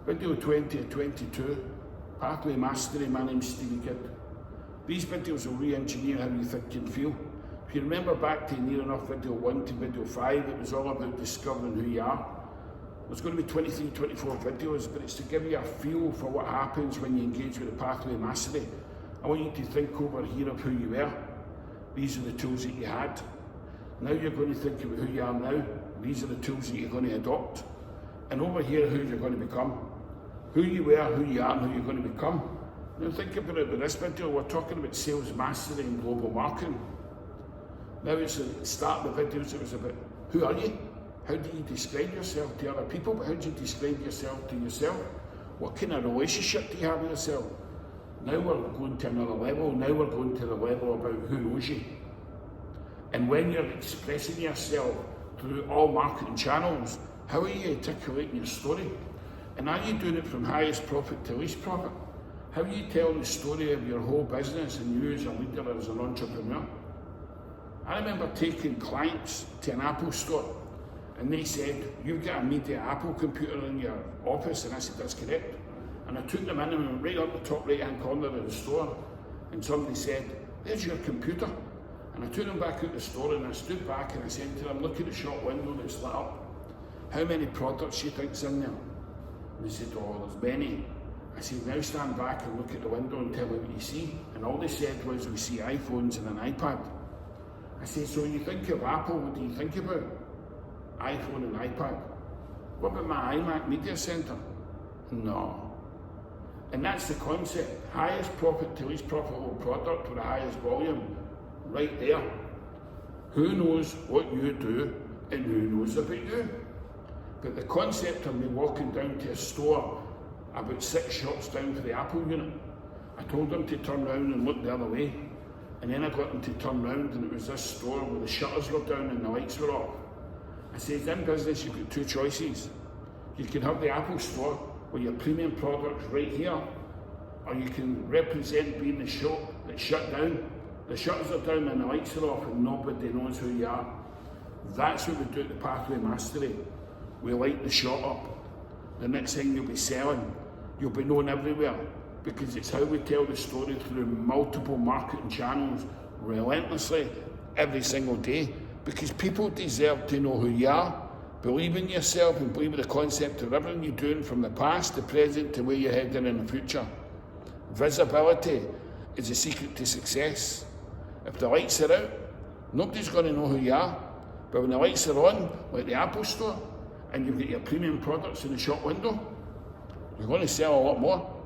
Video 20 and 22, Pathway Mastery, my name's Stevie Kidd. These videos will re-engineer how you think and feel. If you remember back to Near Enough video 1 to video 5, it was all about discovering who you are. There's going to be 23, 24 videos, but it's to give you a feel for what happens when you engage with the Pathway Mastery. I want you to think over here of who you were. These are the tools that you had. Now you're going to think about who you are now. These are the tools that you're going to adopt. And over here, who you're going to become. Who you were, who you are, and who you're going to become. Now think about it with this video. We're talking about sales mastery and global marketing. Now it's at the start of the videos, it was about who are you? How do you describe yourself to other people? But how do you describe yourself to yourself? What kind of relationship do you have with yourself? Now we're going to another level. Now we're going to the level about who knows you. And when you're expressing yourself through all marketing channels, how are you articulating your story? And are you doing it from highest profit to least profit? How are you telling the story of your whole business and you as a leader, as an entrepreneur? I remember taking clients to an Apple store and they said, you've got a media Apple computer in your office, and I said, that's correct. And I took them in and went right up the top right hand corner of the store, and somebody said, there's your computer. And I took them back out the store and I stood back and I said to them, look at the shop window that's lit up. How many products do you think's in there? And they said, oh, there's many. I said, now stand back and look at the window and tell me what you see. And all they said was, we see iPhones and an iPad. I said, so when you think of Apple, what do you think about? iPhone and iPad. What about my iMac Media Center? No. And that's the concept. Highest profit to least profitable product with the highest volume. Right there. Who knows what you do and who knows about you? But the concept of me walking down to a store about 6 shops down for the Apple unit, I told them to turn around and look the other way. And then I got them to turn around and it was this store where the shutters were down and the lights were off. I said, in business you've got 2 choices. You can have the Apple store where your premium product's right here, or you can represent being the shop that's shut down. The shutters are down and the lights are off and nobody knows who you are. That's what we do at the Pathway Mastery. We light the shop up. The next thing you'll be selling, you'll be known everywhere, because it's how we tell the story through multiple marketing channels relentlessly every single day, because people deserve to know who you are, believe in yourself and believe in the concept of everything you're doing from the past, the present, to where you're heading in the future. Visibility is the secret to success. If the lights are out, nobody's going to know who you are. But when the lights are on, like the Apple store, and you've got your premium products in the shop window, you're going to sell a lot more.